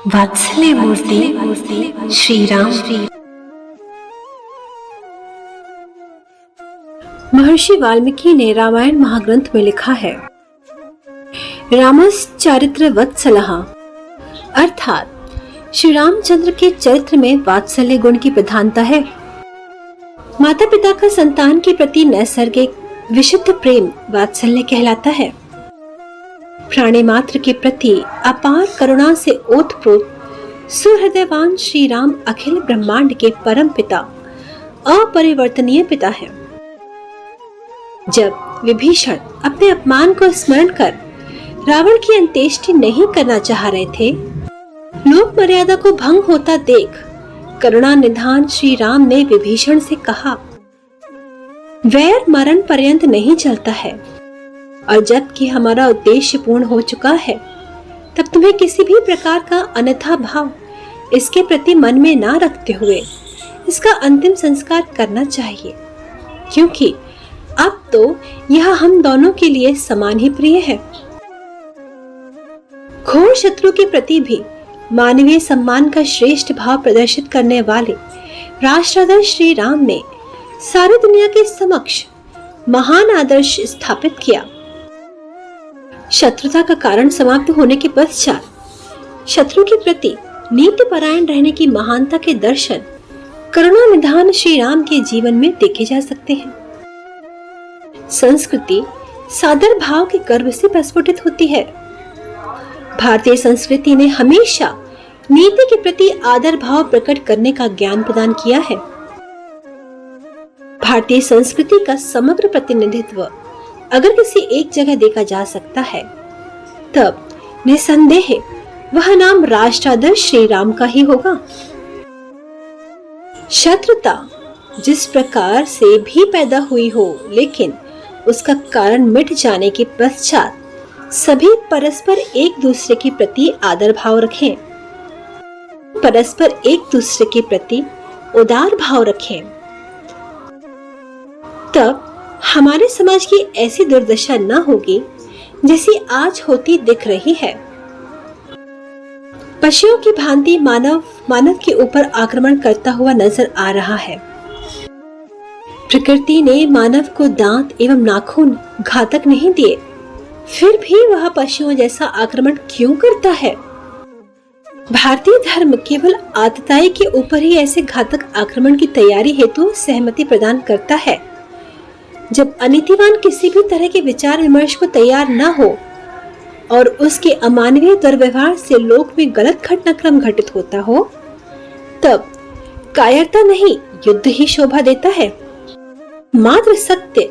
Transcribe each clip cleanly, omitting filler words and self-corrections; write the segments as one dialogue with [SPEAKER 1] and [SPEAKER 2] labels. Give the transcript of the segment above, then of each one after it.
[SPEAKER 1] वात्सल्य मूर्ति श्री राम। महर्षि वाल्मीकि ने रामायण महाग्रंथ में लिखा है, रामस चारित्र वत्सलः, अर्थात श्री रामचंद्र के चरित्र में वात्सल्य गुण की प्रधानता है। माता पिता का संतान के प्रति नैसर्गिक विशुद्ध प्रेम वात्सल्य कहलाता है। प्राणी मात्र के प्रति अपार करुणा से ओतप्रोत सुहृदयवान श्री राम अखिल ब्रह्मांड के परम पिता, अपरिवर्तनीय पिता है। जब विभीषण अपने अपमान को स्मरण कर रावण की अंत्येष्टि नहीं करना चाह रहे थे, लोक मर्यादा को भंग होता देख करुणा निधान श्री राम ने विभीषण से कहा, वैर मरण पर्यंत नहीं चलता है, और जब कि हमारा उद्देश्य पूर्ण हो चुका है, तब तुम्हें किसी भी प्रकार का अन्यथा भाव इसके प्रति मन में ना रखते हुए इसका अंतिम संस्कार करना चाहिए, क्योंकि अब तो यह हम दोनों के लिए समान ही प्रिय है। घोर शत्रु के प्रति भी मानवीय सम्मान का श्रेष्ठ भाव प्रदर्शित करने वाले राष्ट्राध्यक्ष श्री राम ने सारी दुनिया के समक्ष महान आदर्श स्थापित किया। शत्रुता का कारण समाप्त होने के पश्चात शत्रु के प्रति नीति परायण रहने की महानता के दर्शन करुणा निधान श्री राम के जीवन में देखे जा सकते हैं। संस्कृति सादर भाव के गर्भ से प्रस्फुटित होती है। भारतीय संस्कृति ने हमेशा नीति के प्रति आदर भाव प्रकट करने का ज्ञान प्रदान किया है। भारतीय संस्कृति का समग्र प्रतिनिधित्व अगर किसी एक जगह देखा जा सकता है, तब निसंदेह वह नाम राष्ट्राध्यक्ष श्री राम का ही होगा। शत्रुता जिस प्रकार से भी पैदा हुई हो, लेकिन उसका कारण मिट जाने के पश्चात सभी परस्पर एक दूसरे के प्रति आदर भाव रखें, परस्पर एक दूसरे के प्रति उदार भाव रखें, तब हमारे समाज की ऐसी दुर्दशा न होगी जैसी आज होती दिख रही है। पशुओं की भांति मानव के ऊपर आक्रमण करता हुआ नजर आ रहा है। प्रकृति ने मानव को दांत एवं नाखून घातक नहीं दिए, फिर भी वह पशुओं जैसा आक्रमण क्यों करता है? भारतीय धर्म केवल आतताई के ऊपर ही ऐसे घातक आक्रमण की तैयारी हेतु सहमति प्रदान करता है। जब अनीतिवान किसी भी तरह के विचार विमर्श को तैयार न हो और उसके अमानवीय दुर्व्यवहार से लोक में गलत घटनाक्रम घटित होता हो, तब कायरता नहीं युद्ध ही शोभा देता है। मात्र सत्य,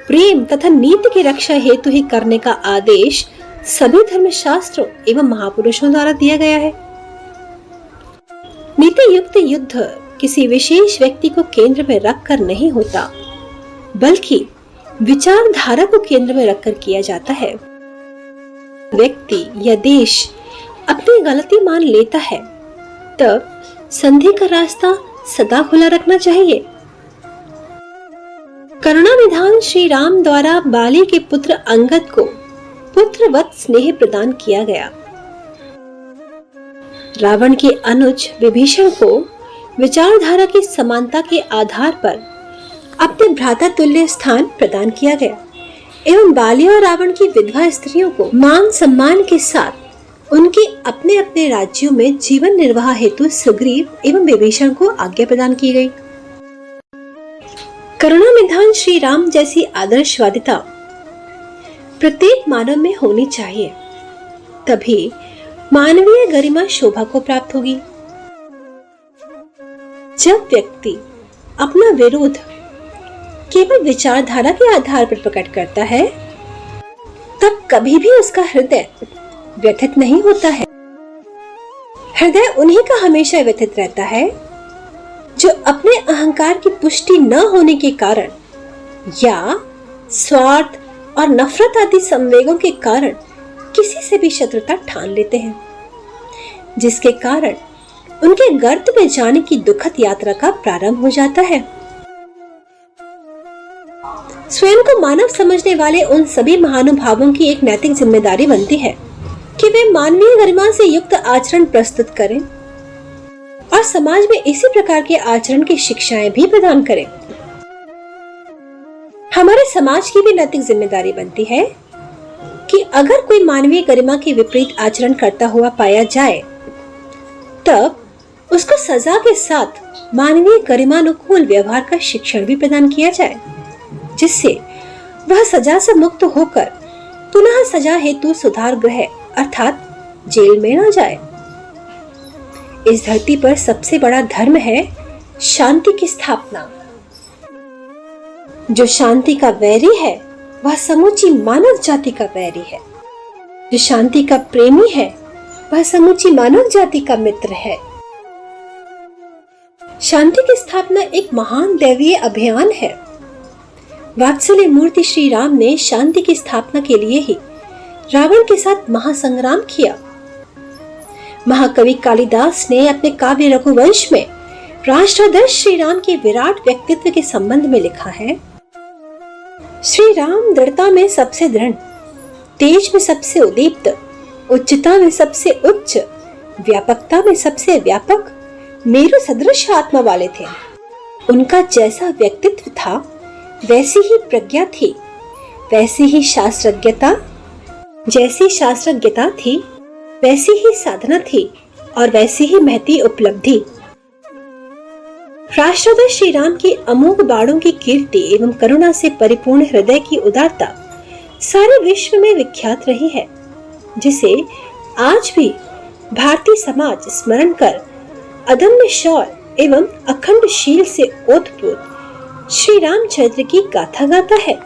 [SPEAKER 1] प्रेम तथा नीति की रक्षा हेतु ही करने का आदेश सभी धर्मशास्त्रों एवं महापुरुषों द्वारा दिया गया है। नीति युक्त युद्ध किसी विशेष व्यक्ति को केंद्र में रखकर नहीं होता, बल्कि विचारधारा को केंद्र में रखकर किया जाता है। व्यक्ति या देश अपनी गलती मान लेता है, तब संधि का रास्ता सदा खुला रखना चाहिए। करुणा निधान श्री राम द्वारा बाली के पुत्र अंगद को पुत्रवत स्नेह प्रदान किया गया। रावण के अनुज विभीषण को विचारधारा की समानता के आधार पर अपने भ्राता तुल्य स्थान प्रदान किया गया एवं बाली और रावण की विधवा स्त्रियों को मान सम्मान के साथ उनके अपने अपने राज्यों में जीवन निर्वाह हेतु सुग्रीव एवं विभीषण को आज्ञा प्रदान की गई। करुणा निधान श्री राम जैसी आदर्शवादिता प्रत्येक मानव में होनी चाहिए, तभी मानवीय गरिमा शोभा को प्राप्त होगी। जब व्यक्ति अपना विरोध केवल विचारधारा के आधार पर प्रकट करता है, तब कभी भी उसका हृदय व्यथित नहीं होता है। हृदय उन्हीं का हमेशा व्यथित रहता है जो अपने अहंकार की पुष्टि न होने के कारण या स्वार्थ और नफरत आदि संवेगों के कारण किसी से भी शत्रुता ठान लेते हैं, जिसके कारण उनके गर्त में जाने की दुखद यात्रा का प्रारंभ हो जाता है। स्वयं को मानव समझने वाले उन सभी महानुभावों की एक नैतिक जिम्मेदारी बनती है कि वे मानवीय गरिमा से युक्त आचरण प्रस्तुत करें और समाज में इसी प्रकार के आचरण की शिक्षाएं भी प्रदान करें। हमारे समाज की भी नैतिक जिम्मेदारी बनती है कि अगर कोई मानवीय गरिमा के विपरीत आचरण करता हुआ पाया जाए तब उसको सजा के साथ मानवीय गरिमानुकूल व्यवहार का शिक्षण भी प्रदान किया जाए, जिससे वह सजा से मुक्त होकर पुनः सजा हेतु सुधार गृह अर्थात जेल में न जाए। इस धरती पर सबसे बड़ा धर्म है शांति की स्थापना। जो शांति का वैरी है वह समूची मानव जाति का वैरी है। जो शांति का प्रेमी है वह समूची मानव जाति का मित्र है। शांति की स्थापना एक महान दैवीय अभियान है। वात्सल्य मूर्ति श्री राम ने शांति की स्थापना के लिए ही रावण के साथ महासंग्राम किया। महाकवि कालिदास ने अपने काव्य रघुवंश में राष्ट्राध्यक्ष श्री राम के विराट व्यक्तित्व के संबंध में लिखा है, श्री राम दृढ़ता में सबसे दृढ़, तेज में सबसे उदीप्त, उच्चता में सबसे उच्च, व्यापकता में सबसे व्यापक, मेरु सदृश आत्मा वाले थे। उनका जैसा व्यक्तित्व था वैसी ही प्रज्ञा थी, वैसी ही शास्त्रज्ञता, जैसी शास्त्रज्ञता थी वैसी ही साधना थी और वैसी ही महती उपलब्धि। राष्ट्राध्यक्ष श्री राम की अमोघ बाणों की कीर्ति एवं करुणा से परिपूर्ण हृदय की उदारता सारे विश्व में विख्यात रही है, जिसे आज भी भारतीय समाज स्मरण कर अदम्य शौर्य एवं अखंड शील से ओतप्रोत श्री रामचंद्र की गाथा गाता है।